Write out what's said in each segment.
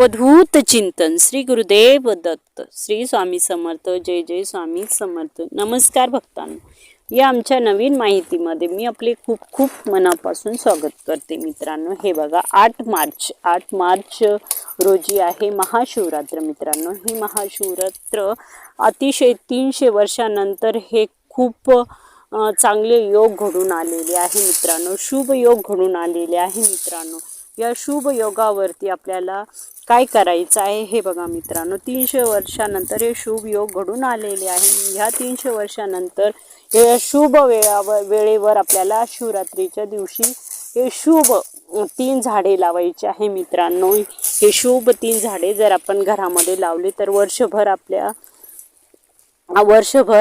अवधूत चिंतन श्री गुरुदेव दत्त श्री स्वामी समर्थ जय जय स्वामी समर्थ। नमस्कार भक्तांनो, या आमच्या नवीन माहितीमध्ये मी आपले खूप खूप मनापासून स्वागत करते। मित्रांनो, हे बघा 8 मार्च रोजी आहे महाशिवरात्र। मित्रांनो, ही महाशिवरात्र अतिशय 300 वर्षानंतर हे खूप चांगले योग घडून आलेले आहे। मित्रांनो, शुभ योग घडून आलेले आहे। मित्रांनो, या शुभ योगावरती आपल्याला काय करायचं आहे हे बघा। मित्रांनो, 300 वर्षानंतर हे शुभ योग घडून आलेले आहे। ह्या 300 वर्षानंतर या शुभ वेळेवर आपल्याला शिवरात्रीच्या दिवशी हे शुभ 3 झाडे लावायचे आहे। मित्रांनो, हे शुभ 3 झाडे जर आपण घरामध्ये लावले तर वर्षभर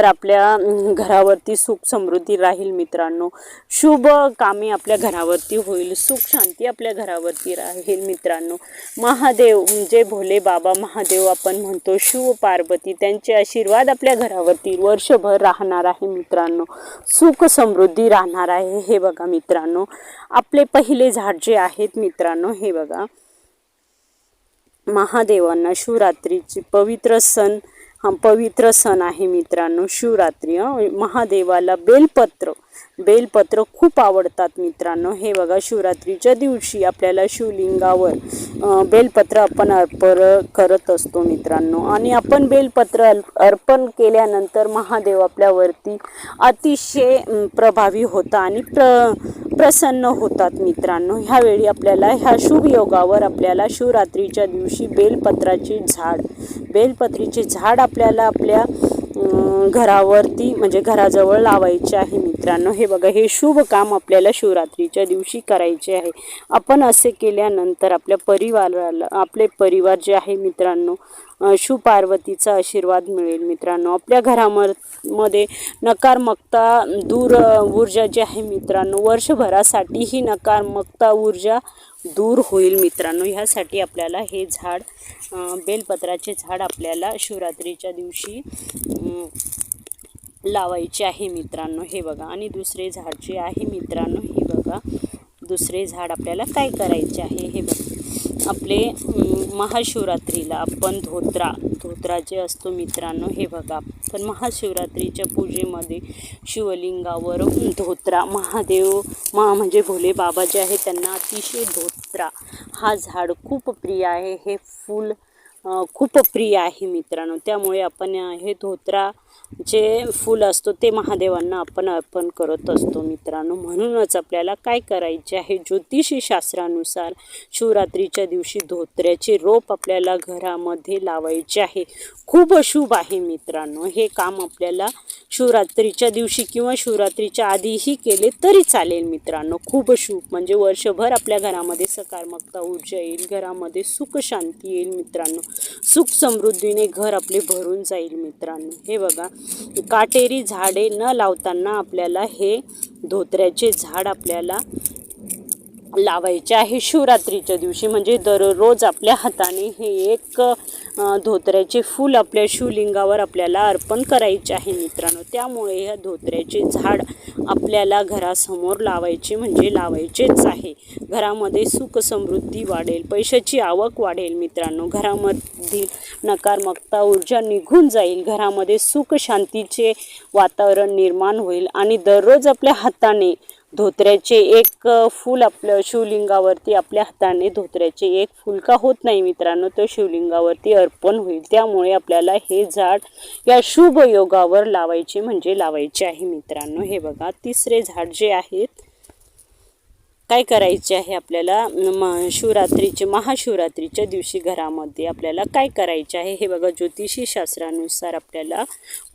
आपल्या घरावरती सुख समृद्धी राहील। मित्रांनो, शुभ कामे आपल्या घरावरती होईल, सुख शांती आपल्या घरावरती राहील। मित्रांनो, महादेव म्हणजे भोले बाबा महादेव आपण म्हणतो, शिव पार्वती त्यांचे आशीर्वाद आपल्या घरावरती वर्षभर राहणार आहे। मित्रांनो, सुख समृद्धी राहणार आहे। हे बघा मित्रांनो, आपले पहिले झाड जे आहेत मित्रांनो, हे बघा महादेवांना शिवरात्रीची पवित्र सण आहे। मित्रांनो, शिवरात्री महादेवाला बेलपत्र खूप आवडतात। मित्रांनो, हे बघा शिवरात्रीच्या दिवशी आपल्याला शिवलिंगावर बेलपत्र आपण अर्पण करत असतो। मित्रांनो, आणि आपण बेलपत्र अर्पण केल्यानंतर महादेव आपल्यावरती अतिशय प्रभावी होता आणि प्रसन्न होतात। मित्रांनो, ह्यावेळी आपल्याला ह्या शुभ योगावर आपल्याला शिवरात्रीच्या दिवशी बेलपत्रीचे झाड आपल्याला आपल्या घरावरती म्हणजे घराजवळ लावायचे आहे। मित्रांनो, हे बघा हे शुभ काम आपल्याला शिवरात्रीच्या दिवशी करायचे आहे। आपण असे केल्यानंतर आपले परिवार जे आहे मित्रांनो, शिव पार्वतीचा आशीर्वाद मिळेल। मित्रांनो, आपल्या घरामध्ये नकारात्मकता ऊर्जा जी आहे मित्रांनो, वर्षभरासाठी ही नकारात्मकता ऊर्जा दूर होईल। मित्रांनो, ह्यासाठी आपल्याला हे झाड बेलपत्राचे झाड आपल्याला शिवरात्रीच्या दिवशी लावायचे आहे। मित्रांनो, हे बघा, आणि दुसरे झाड जे आहे मित्रांनो, हे बघा दुसरे झाड आपल्याला काय करायचे आहे हे बघा। आपले महाशिवरात्रीला आपण धोत्रा जे असतो मित्रांनो, हे बघा पण महाशिवरात्रीच्या पूजेमध्ये शिवलिंगावर धोत्रा महादेव म्हणजे भोले बाबा जे आहे त्यांना अतिशय धोत्रा हा झाड खूप प्रिय आहे। हे फूल खूप प्रिय आहे मित्रांनो, त्यामुळे आपण हे धोत्रा जे फूल असतो ते महादेवांना आपण अर्पण करत असतो। मित्रांनो, म्हणूनच आपल्याला काय करायचे आहे, ज्योतिषी शास्त्रानुसार शिवरात्रीच्या दिवशी धोत्र्याचे रोप आपल्याला घरामध्ये लावायचे आहे। खूप शुभ आहे मित्रांनो, हे काम आपल्याला शिवरात्रीच्या दिवशी किंवा शिवरात्रीच्या आधीही केले तरी चालेल। मित्रांनो, खूप शुभ म्हणजे वर्षभर आपल्या घरामध्ये सकारात्मकता ऊर्जा येईल, घरामध्ये सुख शांती येईल। मित्रांनो, सुख समृद्धीने घर आपले भरून जाईल। मित्रांनो, हे बघा काटेरी झाडे न लावताना आपल्याला हे धोत्र्याचे झाड आपल्याला लावायचे आहे शिवरात्रीच्या दिवशी। म्हणजे दररोज आपल्या हाताने हे एक धोत्र्याचे फूल आपल्या शिवलिंगावर आपल्याला अर्पण करायचे आहे। मित्रांनो, त्यामुळे या धोत्र्याचे झाड आपल्याला घरासमोर लावायचे म्हणजे लावायचेच आहे। घरामध्ये सुख समृद्धी वाढेल, पैशाची आवक वाढेल। मित्रांनो, घरामधील नकारात्मकता ऊर्जा निघून जाईल, घरामध्ये सुख शांतीचे वातावरण निर्माण होईल आणि दररोज आपल्या हाताने धोत्र्याचे एक फूल आपल्या शिवलिंगावरती आपल्या हाताने धोत्र्याचे एक फूल का होत नाही मित्रांनो, तो शिवलिंगावरती अर्पण होईल। त्यामुळे आपल्याला हे झाड या शुभ योगावर लावायचे म्हणजे लावायचे आहे। मित्रांनो, हे बघा तिसरे झाड जे आहेत काय करायचे आहे आपल्याला महाशिवरात्रीच्या दिवशी घरामध्ये आपल्याला काय करायचे आहे हे बघा। ज्योतिषी शास्त्रानुसार आपल्याला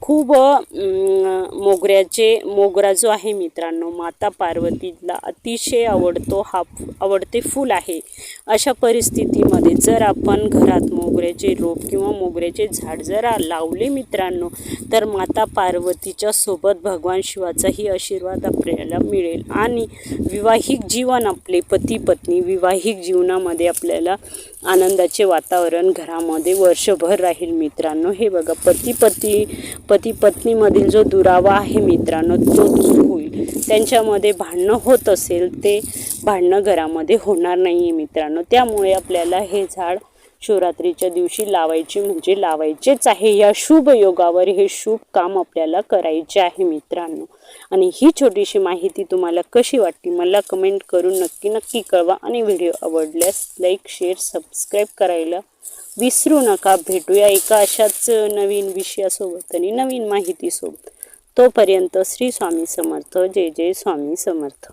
खूप मोगरा जो आहे मित्रांनो, माता पार्वतीला अतिशय आवडते फूल आहे। अशा परिस्थितीमध्ये जर आपण घरात मोगऱ्याचे रोप किंवा मोगऱ्याचे झाड जर लावले मित्रांनो, तर माता पार्वतीच्या सोबत भगवान शिवाचाही आशीर्वाद आपल्याला मिळेल आणि विवाहिक जीवन आपले पती पत्नी विवाहिक जीवनामध्ये आपल्याला आनंदाचे वातावरण घरामध्ये वर्षभर राहील। मित्रांनो, हे बघा पती पत्नीमधील जो दुरावा आहे मित्रांनो तो दूर होईल। त्यांच्यामध्ये भांडणं होत असेल ते भांडणं घरामध्ये होणार नाही मित्रांनो, त्यामुळे आपल्याला हे झाड शिवरात्रीच्या दिवशी लावायची म्हणजे लावायचेच आहे. या शुभ योगावर हे शुभ काम आपल्याला करायचे आहे मित्रांनो. आणि ही छोटीशी माहिती तुम्हाला कशी वाटली मला कमेंट करून नक्की कळवा. आणि व्हिडिओ आवडल्यास लाईक शेअर सबस्क्राईब करायला विसरू नका. भेटूया एका अशाच नवीन विषयासोबत आणि नवीन माहितीसोबत. तोपर्यंत श्री स्वामी समर्थ. जय जय स्वामी समर्थ.